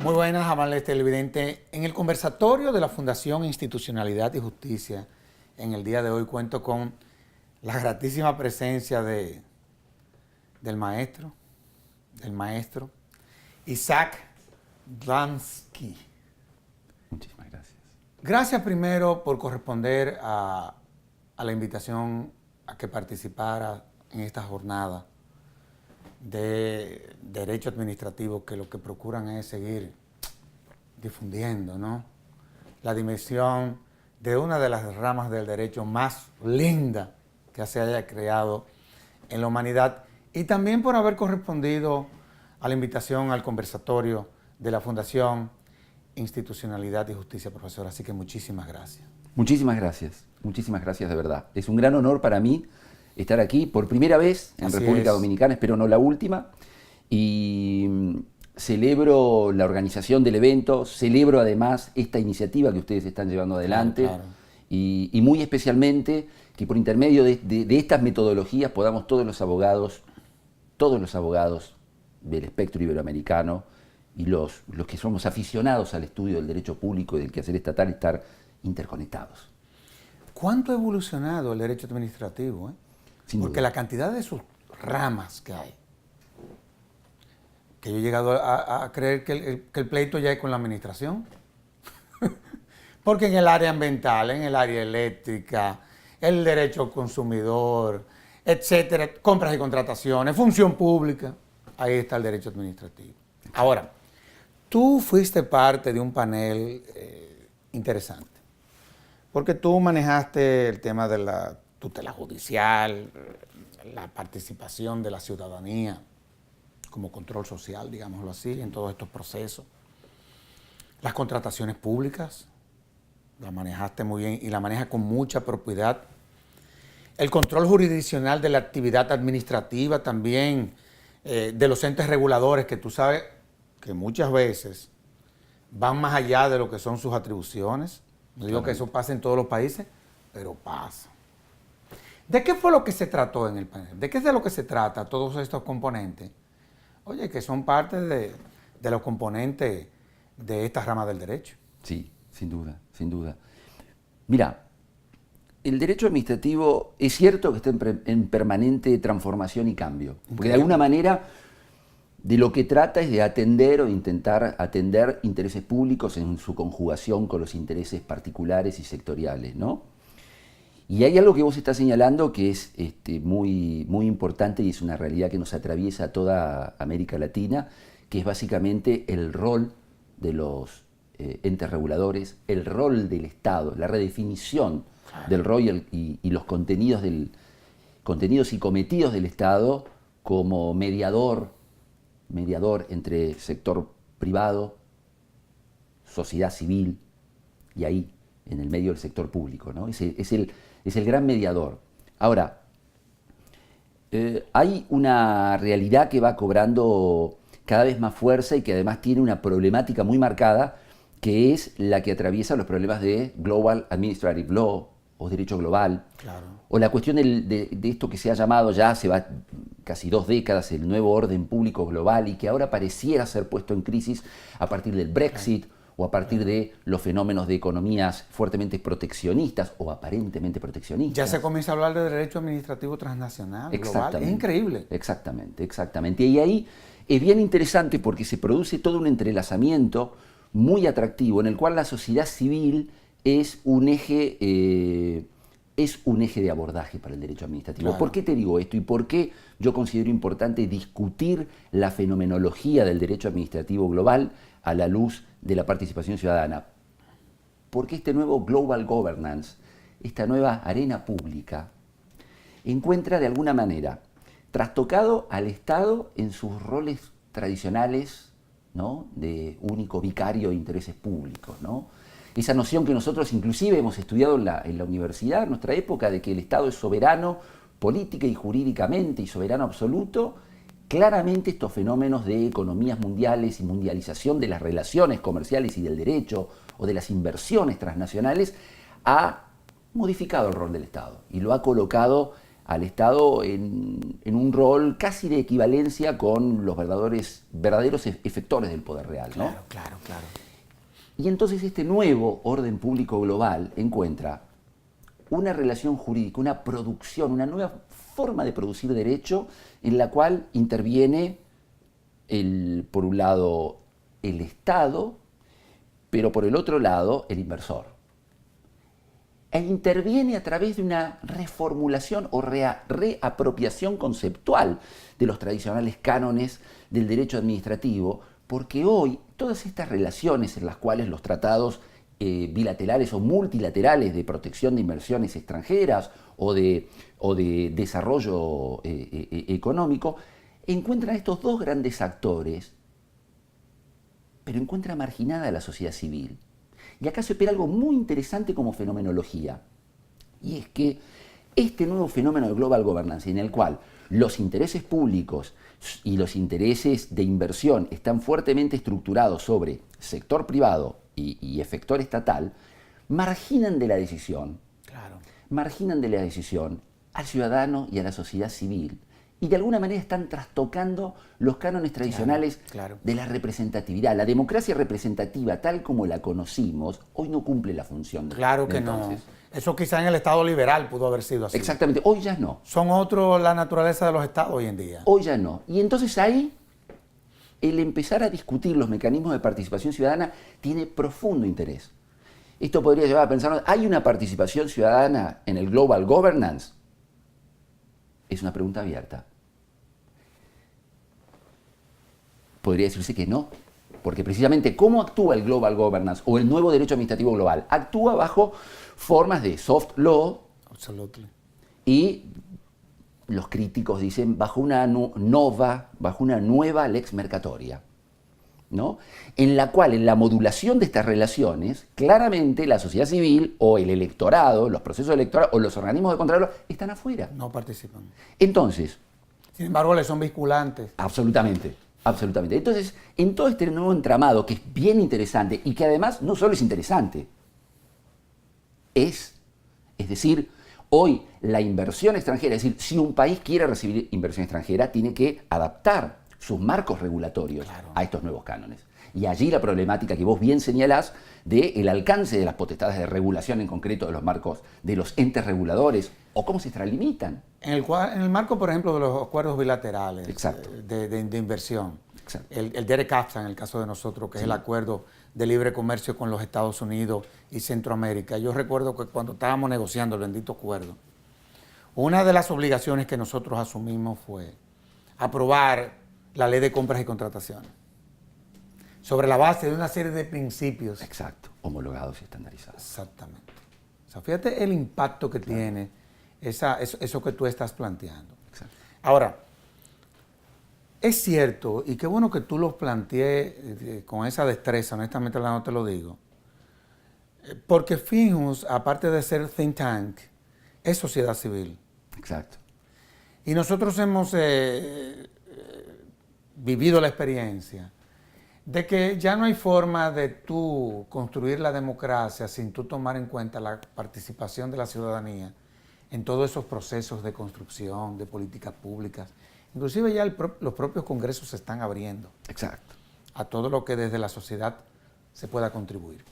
Muy buenas, amables televidentes. En el conversatorio de la Fundación Institucionalidad y Justicia, en el día de hoy cuento con la gratísima presencia del maestro Isaac Dlansky. Muchísimas gracias. Gracias primero por corresponder a la invitación a que participara en esta jornada de derecho administrativo, que lo que procuran es seguir difundiendo, ¿no?, la dimensión de una de las ramas del derecho más linda que se haya creado en la humanidad, y también por haber correspondido a la invitación al conversatorio de la Fundación Institucionalidad y Justicia, profesor. Así que muchísimas gracias. Muchísimas gracias de verdad. Es un gran honor para mí estar aquí por primera vez en República Dominicana, espero no la última, y celebro la organización del evento, celebro además esta iniciativa que ustedes están llevando adelante, claro. Y muy especialmente que por intermedio de estas metodologías podamos todos los abogados del espectro iberoamericano y los que somos aficionados al estudio del derecho público y del quehacer estatal estar interconectados. ¿Cuánto ha evolucionado el derecho administrativo? Sin Porque duda. la cantidad de sus ramas que hay, que yo he llegado a creer que el pleito ya es con la administración. Porque en el área ambiental, en el área eléctrica, el derecho al consumidor, etcétera, compras y contrataciones, función pública, ahí está el derecho administrativo. Ahora, tú fuiste parte de un panel interesante, porque tú manejaste el tema de la tutela judicial, la participación de la ciudadanía como control social, digámoslo así, en todos estos procesos. Las contrataciones públicas, la manejaste muy bien y la manejas con mucha propiedad. El control jurisdiccional de la actividad administrativa también, de los entes reguladores, que tú sabes que muchas veces van más allá de lo que son sus atribuciones. No digo que eso pase en todos los países, pero pasa. ¿De qué fue lo que se trató en el panel? ¿De qué es de lo que se trata todos estos componentes? Oye, que son parte de los componentes de esta rama del derecho. Sí, sin duda, sin duda. Mira, el derecho administrativo es cierto que está en permanente transformación y cambio, porque de alguna manera de lo que trata es de atender o intentar atender intereses públicos en su conjugación con los intereses particulares y sectoriales, ¿no? Y hay algo que vos estás señalando que es muy, muy importante y es una realidad que nos atraviesa a toda América Latina, que es básicamente el rol de los entes reguladores, el rol del Estado, la redefinición del rol y los contenidos y cometidos del Estado como mediador entre sector privado, sociedad civil y ahí, en el medio del sector público, ¿no? Es el gran mediador. Ahora, hay una realidad que va cobrando cada vez más fuerza y que además tiene una problemática muy marcada, que es la que atraviesa los problemas de Global Administrative Law o derecho global, Claro. o la cuestión de esto que se ha llamado ya hace casi 2 décadas el nuevo orden público global y que ahora pareciera ser puesto en crisis a partir del Brexit, o a partir de los fenómenos de economías fuertemente proteccionistas o aparentemente proteccionistas. Ya se comienza a hablar de derecho administrativo transnacional, global. Es increíble. Exactamente. Y ahí es bien interesante porque se produce todo un entrelazamiento muy atractivo en el cual la sociedad civil es un eje de abordaje para el derecho administrativo. Claro. ¿Por qué te digo esto y por qué yo considero importante discutir la fenomenología del derecho administrativo global a la luz de la participación ciudadana? Porque este nuevo Global Governance, esta nueva arena pública, encuentra de alguna manera trastocado al Estado en sus roles tradicionales, ¿no?, de único vicario de intereses públicos, ¿no? Esa noción que nosotros inclusive hemos estudiado en la universidad, en nuestra época, de que el Estado es soberano política y jurídicamente y soberano absoluto. Claramente estos fenómenos de economías mundiales y mundialización de las relaciones comerciales y del derecho o de las inversiones transnacionales ha modificado el rol del Estado y lo ha colocado al Estado en un un rol casi de equivalencia con los verdaderos efectores del poder real, ¿no? Claro, claro, claro. Y entonces este nuevo orden público global encuentra una relación jurídica, una producción, una nueva forma de producir derecho en la cual interviene, por un lado, el Estado, pero por el otro lado, el inversor. E interviene a través de una reformulación o reapropiación conceptual de los tradicionales cánones del derecho administrativo, porque hoy todas estas relaciones en las cuales los tratados bilaterales o multilaterales de protección de inversiones extranjeras o de desarrollo económico encuentran a estos dos grandes actores, pero encuentra marginada a la sociedad civil. Y acá se opera algo muy interesante como fenomenología, y es que este nuevo fenómeno de global governance, en el cual los intereses públicos y los intereses de inversión están fuertemente estructurados sobre sector privado y efector estatal, marginan de la decisión, marginan de la decisión al ciudadano y a la sociedad civil, y de alguna manera están trastocando los cánones tradicionales de la representatividad. La democracia representativa, tal como la conocimos, hoy no cumple la función. Claro que no. Eso quizá en el Estado liberal pudo haber sido así. Exactamente, hoy ya no. Son otros la naturaleza de los Estados hoy en día. Hoy ya no. Y entonces ahí, el empezar a discutir los mecanismos de participación ciudadana tiene profundo interés. Esto podría llevar a pensar, ¿hay una participación ciudadana en el global governance? Es una pregunta abierta. Podría decirse que no, porque precisamente ¿cómo actúa el global governance o el nuevo derecho administrativo global? Actúa bajo formas de soft law. Absolutely. Y los críticos dicen bajo una nueva lex mercatoria, ¿no? En la cual, en la modulación de estas relaciones, claramente la sociedad civil o el electorado, los procesos electorales o los organismos de control están afuera. No participan. Entonces, sin embargo, les son vinculantes. Absolutamente, absolutamente. Entonces, en todo este nuevo entramado, que es bien interesante y que además no solo es interesante, es decir, hoy la inversión extranjera, es decir, si un país quiere recibir inversión extranjera, tiene que adaptar sus marcos regulatorios a estos nuevos cánones. Y allí la problemática que vos bien señalás del alcance de las potestades de regulación en concreto de los marcos de los entes reguladores o cómo se extralimitan. En el marco, por ejemplo, de los acuerdos bilaterales de inversión, el DERECAFTA en el caso de nosotros, que es el acuerdo de libre comercio con los Estados Unidos y Centroamérica. Yo recuerdo que cuando estábamos negociando el bendito acuerdo, una de las obligaciones que nosotros asumimos fue aprobar la ley de compras y contrataciones sobre la base de una serie de principios. Exacto, homologados y estandarizados. Exactamente. O sea, fíjate el impacto que tiene eso que tú estás planteando. Exacto. Ahora, es cierto, y qué bueno que tú lo planteé con esa destreza, honestamente no te lo digo, porque Finjus, aparte de ser think tank, es sociedad civil. Exacto. Y nosotros hemos vivido la experiencia de que ya no hay forma de tú construir la democracia sin tú tomar en cuenta la participación de la ciudadanía en todos esos procesos de construcción, de políticas públicas. Inclusive ya los propios congresos se están abriendo. Exacto. A todo lo que desde la sociedad se pueda contribuir.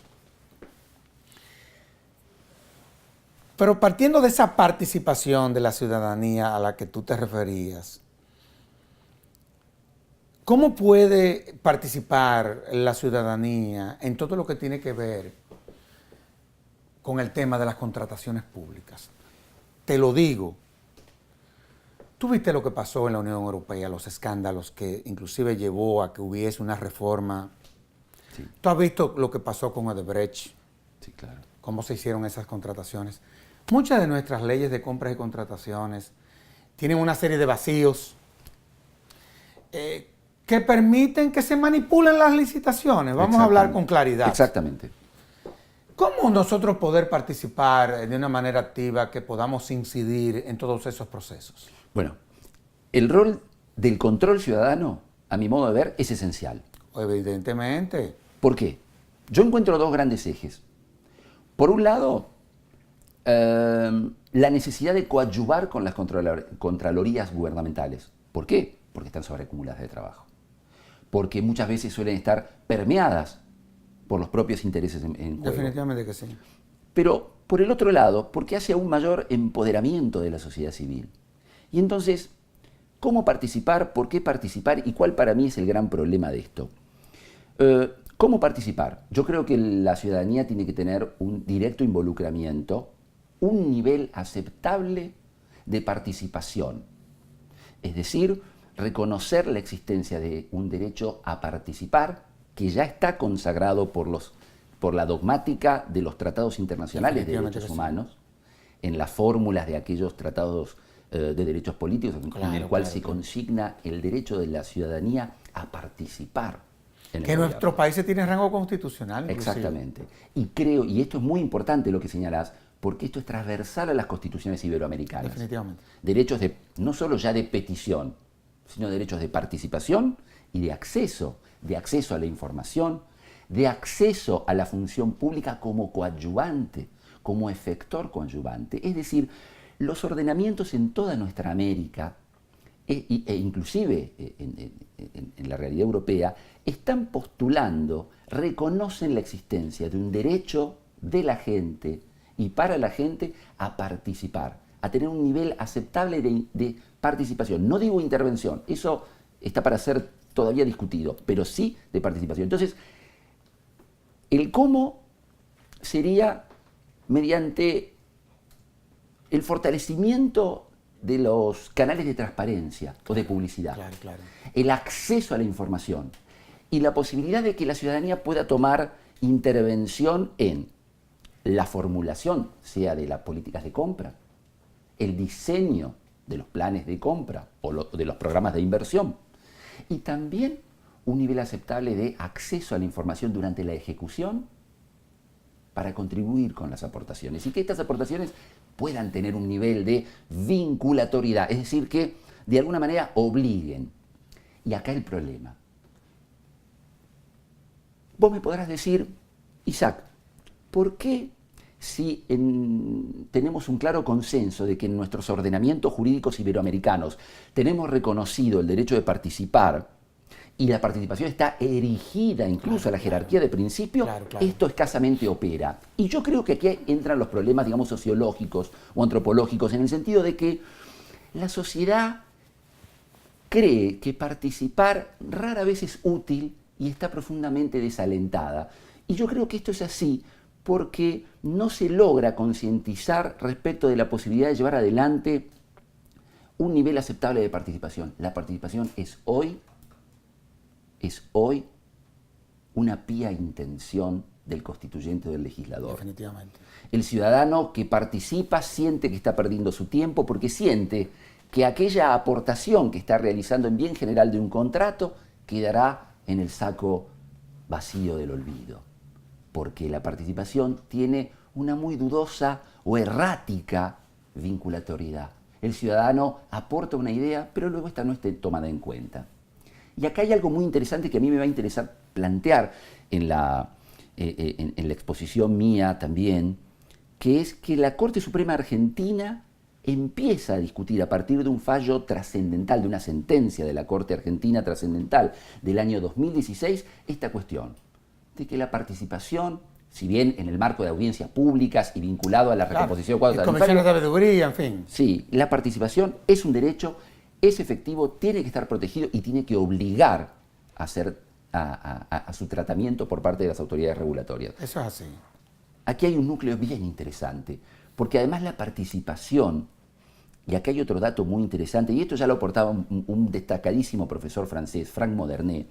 Pero partiendo de esa participación de la ciudadanía a la que tú te referías, ¿cómo puede participar la ciudadanía en todo lo que tiene que ver con el tema de las contrataciones públicas? Te lo digo. Tú viste lo que pasó en la Unión Europea, los escándalos que inclusive llevó a que hubiese una reforma. Sí. Tú has visto lo que pasó con Odebrecht. Sí, claro. Cómo se hicieron esas contrataciones. Muchas de nuestras leyes de compras y contrataciones tienen una serie de vacíos que permiten que se manipulen las licitaciones. Vamos a hablar con claridad. Exactamente. ¿Cómo nosotros poder participar de una manera activa que podamos incidir en todos esos procesos? Bueno, el rol del control ciudadano, a mi modo de ver, es esencial. Evidentemente. ¿Por qué? Yo encuentro dos grandes ejes. Por un lado, la necesidad de coadyuvar con las contralorías gubernamentales. ¿Por qué? Porque están sobreacumuladas de trabajo. Porque muchas veces suelen estar permeadas por los propios intereses en juego. Definitivamente que sí. Pero, por el otro lado, porque hace aún mayor empoderamiento de la sociedad civil. Y entonces, ¿cómo participar? ¿Por qué participar? ¿Y cuál para mí es el gran problema de esto? ¿Cómo participar? Yo creo que la ciudadanía tiene que tener un directo involucramiento, un nivel aceptable de participación. Es decir, reconocer la existencia de un derecho a participar que ya está consagrado por la dogmática de los tratados internacionales de derechos humanos, en las fórmulas de aquellos tratados de derechos políticos, en el cual se consigna el derecho de la ciudadanía a participar. Que nuestros países tienen rango constitucional. Inclusive. Exactamente. Y creo, y esto es muy importante lo que señalás, porque esto es transversal a las constituciones iberoamericanas. Definitivamente. Derechos no solo ya de petición, sino derechos de participación y de acceso a la información, de acceso a la función pública como coadyuvante, como efector coadyuvante. Es decir, los ordenamientos en toda nuestra América, e inclusive en la realidad europea, están postulando, reconocen la existencia de un derecho de la gente y para la gente a participar, a tener un nivel aceptable de participación. No digo intervención, eso está para ser todavía discutido, pero sí de participación. Entonces, el cómo sería mediante el fortalecimiento de los canales de transparencia o de publicidad, Claro. el acceso a la información y la posibilidad de que la ciudadanía pueda tomar intervención en la formulación, sea de las políticas de compra, el diseño de los planes de compra o de los programas de inversión, y también un nivel aceptable de acceso a la información durante la ejecución para contribuir con las aportaciones y que estas aportaciones puedan tener un nivel de vinculatoriedad, es decir, que de alguna manera obliguen. Y acá el problema. Vos me podrás decir, Isaac, ¿por qué si tenemos un claro consenso de que en nuestros ordenamientos jurídicos iberoamericanos tenemos reconocido el derecho de participar y la participación está erigida incluso a la jerarquía de principio, esto escasamente opera? Y yo creo que aquí entran los problemas, digamos, sociológicos o antropológicos, en el sentido de que la sociedad cree que participar rara vez es útil y está profundamente desalentada. Y yo creo que esto es así porque no se logra concientizar respecto de la posibilidad de llevar adelante un nivel aceptable de participación. La participación es hoy una pía intención del constituyente o del legislador. Definitivamente. El ciudadano que participa siente que está perdiendo su tiempo porque siente que aquella aportación que está realizando en bien general de un contrato quedará en el saco vacío del olvido. Porque la participación tiene una muy dudosa o errática vinculatoriedad. El ciudadano aporta una idea, pero luego esta no esté tomada en cuenta. Y acá hay algo muy interesante que a mí me va a interesar plantear en la exposición mía también, que es que la Corte Suprema Argentina empieza a discutir a partir de un fallo trascendental, de una sentencia de la Corte Argentina trascendental del año 2016, esta cuestión de que la participación, si bien en el marco de audiencias públicas y vinculado a la recomposición de cuadros tarifarios, comisiones de sabiduría, en fin. Sí, la participación es un derecho, es efectivo, tiene que estar protegido y tiene que obligar a su tratamiento por parte de las autoridades regulatorias. Eso es así. Aquí hay un núcleo bien interesante, porque además la participación, y acá hay otro dato muy interesante, y esto ya lo aportaba un destacadísimo profesor francés, Franck Modernet,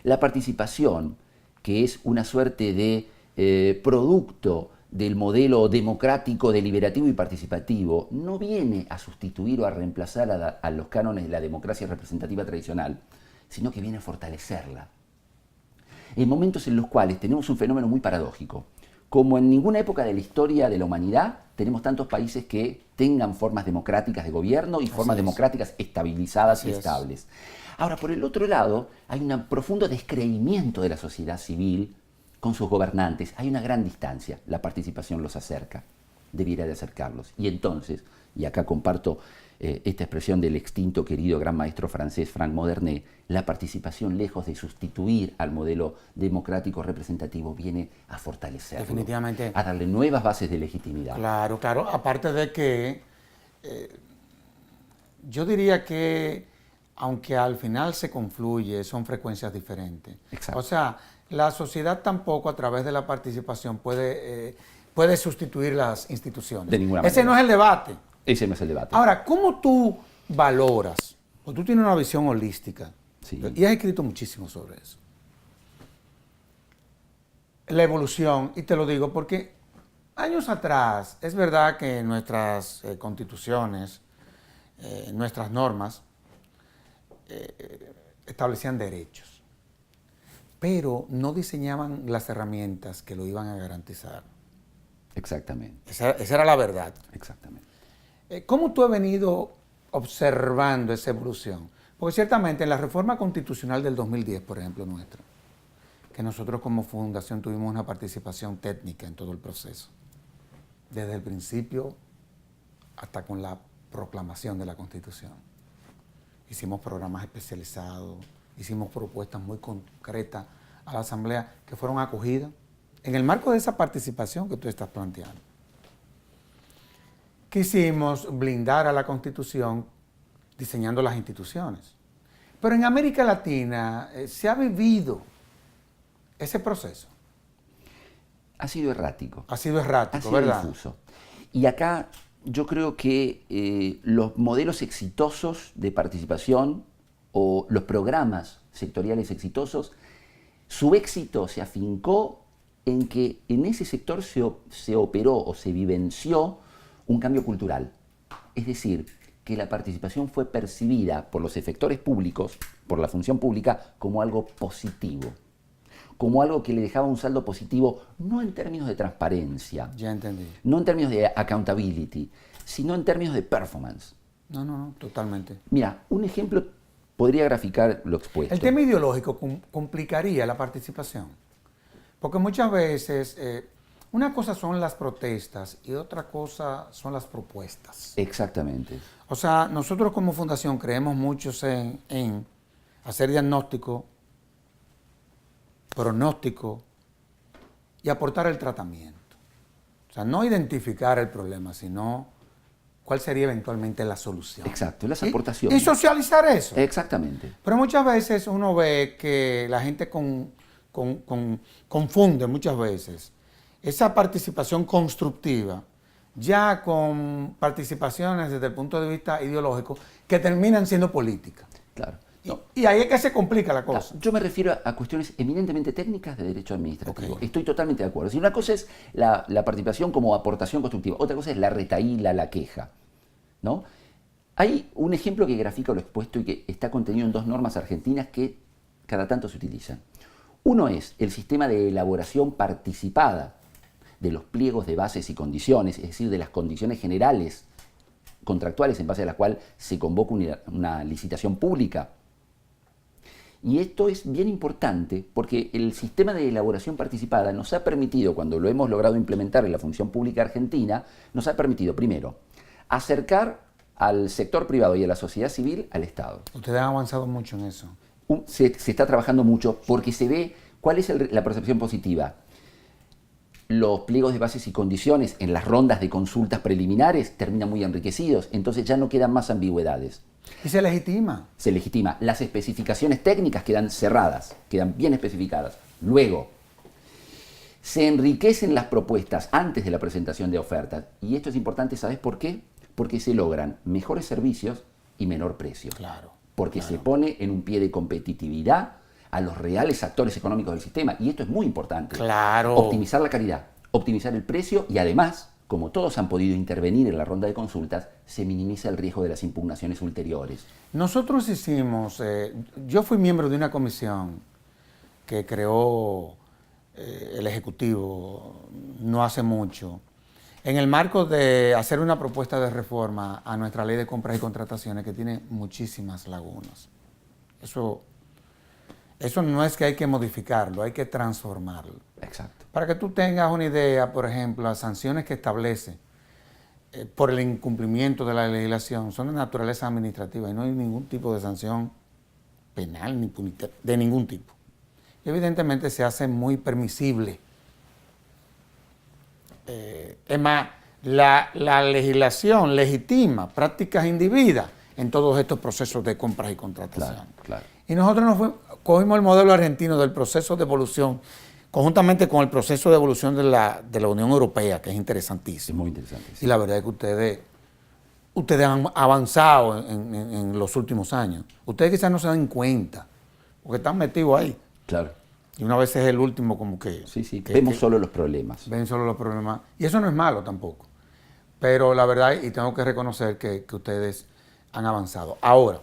la participación, que es una suerte de producto del modelo democrático, deliberativo y participativo, no viene a sustituir o a reemplazar a los cánones de la democracia representativa tradicional, sino que viene a fortalecerla. En momentos en los cuales tenemos un fenómeno muy paradójico. Como en ninguna época de la historia de la humanidad, tenemos tantos países que tengan formas democráticas de gobierno y formas democráticas estabilizadas y estables. Ahora, por el otro lado, hay un profundo descreimiento de la sociedad civil con sus gobernantes. Hay una gran distancia, la participación los acerca. debiera de acercarlos. Y entonces, y acá comparto esta expresión del extinto querido gran maestro francés Franck Modernet, la participación, lejos de sustituir al modelo democrático representativo, viene a fortalecerlo. Definitivamente. A darle nuevas bases de legitimidad. Claro, claro. Aparte de que yo diría que, aunque al final se confluye, son frecuencias diferentes. Exacto. O sea, la sociedad tampoco a través de la participación puede sustituir las instituciones. De ninguna manera. Ese no es el debate. Ese no es el debate. Ahora, ¿cómo tú valoras? Porque tú tienes una visión holística. Sí. Y has escrito muchísimo sobre eso. La evolución, y te lo digo porque años atrás, es verdad que nuestras constituciones, nuestras normas, establecían derechos, pero no diseñaban las herramientas que lo iban a garantizar. Exactamente. Esa era la verdad. Exactamente. ¿Cómo tú has venido observando esa evolución? Porque ciertamente en la reforma constitucional del 2010, por ejemplo, nuestra, que nosotros como fundación tuvimos una participación técnica en todo el proceso, desde el principio hasta con la proclamación de la Constitución. Hicimos programas especializados, hicimos propuestas muy concretas a la Asamblea que fueron acogidas en el marco de esa participación que tú estás planteando. Quisimos blindar a la Constitución diseñando las instituciones. Pero en América Latina se ha vivido ese proceso. Ha sido errático. Ha sido errático, Ha sido ¿verdad? difuso. Y acá yo creo que los modelos exitosos de participación o los programas sectoriales exitosos, su éxito se afincó en que en ese sector se operó o se vivenció un cambio cultural. Es decir, que la participación fue percibida por los efectores públicos, por la función pública, como algo positivo, como algo que le dejaba un saldo positivo, no en términos de transparencia, Ya entendí. no en términos de accountability, sino en términos de performance. No, totalmente. Mira, un ejemplo podría graficar lo expuesto. El tema ideológico complicaría la participación, porque muchas veces una cosa son las protestas y otra cosa son las propuestas. Exactamente. O sea, nosotros como fundación creemos mucho en hacer diagnóstico, pronóstico y aportar el tratamiento. O sea, no identificar el problema, sino cuál sería eventualmente la solución. Exacto, las Y aportaciones. socializar eso. Exactamente. Pero muchas veces uno ve que la gente confunde muchas veces esa participación constructiva ya con participaciones desde el punto de vista ideológico que terminan siendo políticas. Claro. No. Y ahí es que se complica la cosa. Yo me refiero a cuestiones eminentemente técnicas de derecho administrativo. Ok. Estoy totalmente de acuerdo. Si una cosa es la participación como aportación constructiva, otra cosa es la retahíla, la queja, ¿no? Hay un ejemplo que grafica lo expuesto y que está contenido en dos normas argentinas que cada tanto se utilizan. Uno es el sistema de elaboración participada de los pliegos de bases y condiciones, es decir, de las condiciones generales contractuales en base a las cuales se convoca una licitación pública. Y esto es bien importante porque el sistema de elaboración participada nos ha permitido, cuando lo hemos logrado implementar en la función pública argentina, nos ha permitido, primero, acercar al sector privado y a la sociedad civil al Estado. Ustedes han avanzado mucho en eso. Se está trabajando mucho porque se ve cuál es la percepción positiva. Los pliegos de bases y condiciones en las rondas de consultas preliminares terminan muy enriquecidos, entonces ya no quedan más ambigüedades. Y se legitima. Se legitima. Las especificaciones técnicas quedan cerradas, quedan bien especificadas. Luego, se enriquecen las propuestas antes de la presentación de ofertas. Y esto es importante, ¿sabes por qué? Porque se logran mejores servicios y menor precio. Claro. Porque claro. se pone en un pie de competitividad a los reales actores económicos del sistema. Y esto es muy importante. Claro. Optimizar la calidad, optimizar el precio y además, como todos han podido intervenir en la ronda de consultas, se minimiza el riesgo de las impugnaciones ulteriores. Nosotros hicimos, yo fui miembro de una comisión que creó el Ejecutivo no hace mucho, en el marco de hacer una propuesta de reforma a nuestra ley de compras y contrataciones que tiene muchísimas lagunas. Eso no es que hay que modificarlo, hay que transformarlo. Exacto. Para que tú tengas una idea, por ejemplo, las sanciones que establece por el incumplimiento de la legislación son de naturaleza administrativa y no hay ningún tipo de sanción penal ni punitiva, de ningún tipo. Y evidentemente se hace muy permisible. Es más, la legislación legitima prácticas indebidas en todos estos procesos de compras y contratación. Claro, claro. Y nosotros cogimos el modelo argentino del proceso de evolución, conjuntamente con el proceso de evolución de la Unión Europea, que es interesantísimo. Es muy interesante. Sí. Y la verdad es que ustedes han avanzado en los últimos años. Ustedes quizás no se dan cuenta, porque están metidos ahí. Claro. Y una vez es el último como que... Sí. Vemos solo los problemas. Ven solo los problemas. Y eso no es malo tampoco. Pero la verdad, y tengo que reconocer que ustedes han avanzado. Ahora,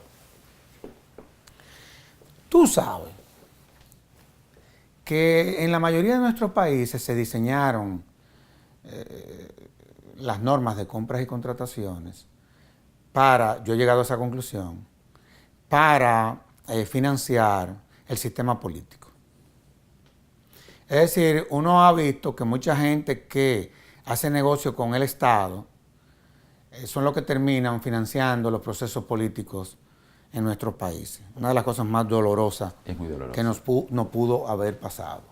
tú sabes que en la mayoría de nuestros países se diseñaron las normas de compras y contrataciones para, yo he llegado a esa conclusión, para financiar el sistema político. Es decir, uno ha visto que mucha gente que hace negocio con el Estado son los que terminan financiando los procesos políticos en nuestros países. Una de las cosas más dolorosas es muy doloroso. que nos pudo haber pasado.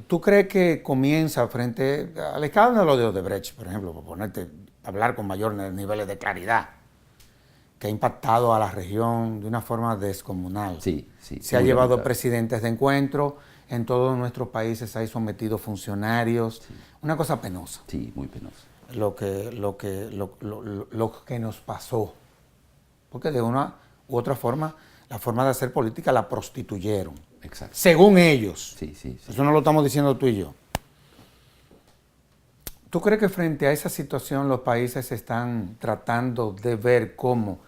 ¿Tú crees que comienza frente al escándalo de Odebrecht, por ejemplo, por hablar con mayores niveles de claridad, que ha impactado a la región de una forma descomunal? Sí. Se ha llevado presidentes de encuentro, en todos nuestros países se ha sometido funcionarios. Sí. Una cosa penosa. Sí, muy penosa. Lo que nos pasó. Porque de una u otra forma, la forma de hacer política la prostituyeron. Exacto. Según ellos. Sí. Eso no lo estamos diciendo tú y yo. ¿Tú crees que frente a esa situación los países están tratando de ver cómo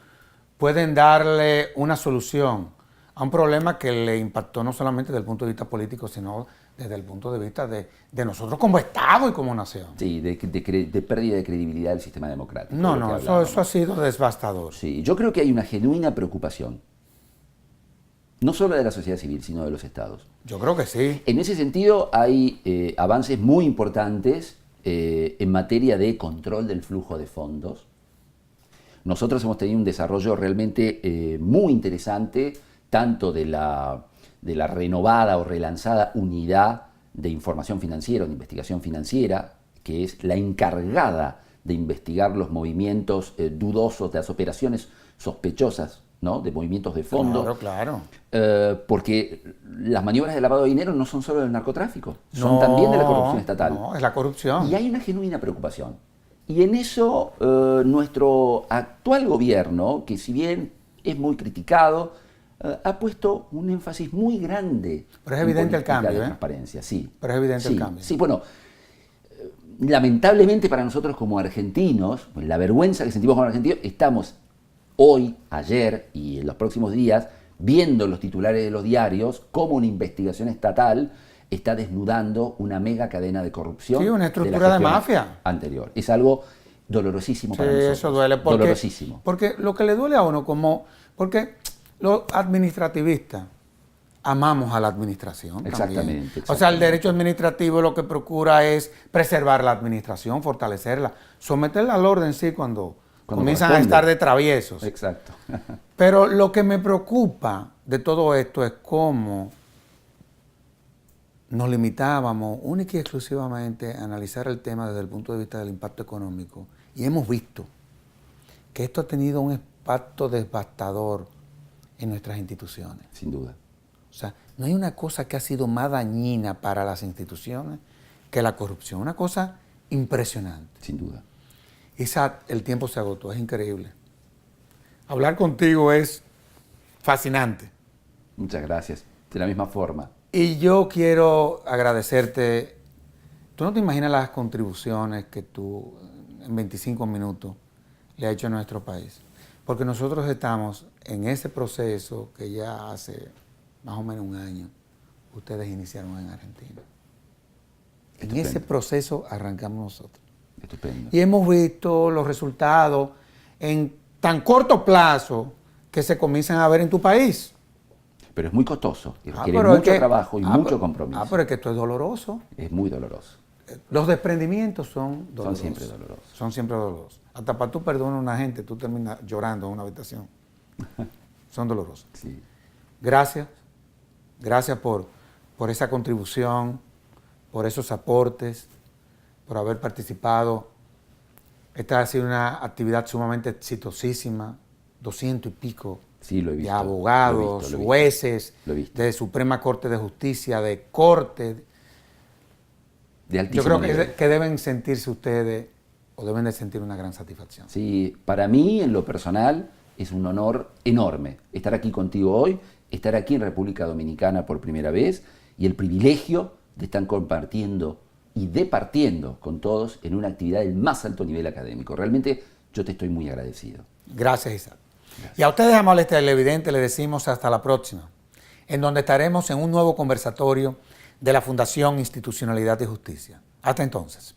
pueden darle una solución a un problema que le impactó no solamente desde el punto de vista político, sino desde el punto de vista de nosotros como Estado y como nación? Sí, de pérdida de credibilidad del sistema democrático. No, eso ha sido devastador. Sí, yo creo que hay una genuina preocupación, no solo de la sociedad civil, sino de los estados. Yo creo que sí. En ese sentido hay avances muy importantes en materia de control del flujo de fondos. Nosotros hemos tenido un desarrollo realmente muy interesante, tanto de la renovada o relanzada unidad de información financiera o de investigación financiera, que es la encargada de investigar los movimientos dudosos, de las operaciones sospechosas, ¿no? De movimientos de fondos. Claro. Porque las maniobras de lavado de dinero no son solo del narcotráfico, son también de la corrupción estatal. No, es la corrupción. Y hay una genuina preocupación. Y en eso nuestro actual gobierno, que si bien es muy criticado, ha puesto un énfasis muy grande. Pero es evidente el cambio, de transparencia, sí. Pero es evidente el cambio. Sí, bueno, lamentablemente para nosotros como argentinos, la vergüenza que sentimos como argentinos, estamos hoy, ayer y en los próximos días viendo los titulares de los diarios cómo una investigación estatal está desnudando una mega cadena de corrupción. Sí, una estructura de mafia anterior. Es algo dolorosísimo para nosotros. Eso duele. Dolorosísimo. Porque lo que le duele a uno, porque los administrativistas amamos a la administración. Exactamente. O sea, el derecho administrativo lo que procura es preservar la administración, fortalecerla, someterla al orden, sí, cuando comienzan a estar de traviesos. Exacto. Pero lo que me preocupa de todo esto es cómo nos limitábamos única y exclusivamente a analizar el tema desde el punto de vista del impacto económico. Y hemos visto que esto ha tenido un impacto devastador en nuestras instituciones. Sin duda. O sea, no hay una cosa que ha sido más dañina para las instituciones que la corrupción. Una cosa impresionante. Sin duda. El tiempo se agotó, es increíble. Hablar contigo es fascinante. Muchas gracias. De la misma forma. Y yo quiero agradecerte. Tú no te imaginas las contribuciones que tú en 25 minutos le has hecho a nuestro país. Porque nosotros estamos en ese proceso que ya hace más o menos un año ustedes iniciaron en Argentina. Estupendo. En ese proceso arrancamos nosotros. Estupendo. Y hemos visto los resultados en tan corto plazo que se comienzan a ver en tu país. Pero es muy costoso, requiere mucho trabajo y mucho compromiso. Pero es que esto es doloroso. Es muy doloroso. Los desprendimientos son dolorosos. Son siempre dolorosos. Son siempre dolorosos. Hasta para tú perdonar a una gente, tú terminas llorando en una habitación. Son dolorosos. Sí. Gracias. Gracias por esa contribución, por esos aportes, por haber participado. Esta ha sido una actividad sumamente exitosísima, 200 y pico Sí, lo he de visto. abogados, Lo he visto. jueces, Lo he visto. de Suprema Corte de Justicia, de Corte. De Yo altísimo creo nivel. que deben sentirse ustedes, o deben de sentir una gran satisfacción. Sí, para mí, en lo personal, es un honor enorme estar aquí contigo hoy, estar aquí en República Dominicana por primera vez y el privilegio de estar compartiendo y departiendo con todos en una actividad del más alto nivel académico. Realmente yo te estoy muy agradecido. Gracias, Isaac. Y a ustedes, amables televidentes, les decimos hasta la próxima, en donde estaremos en un nuevo conversatorio de la Fundación Institucionalidad y Justicia. Hasta entonces.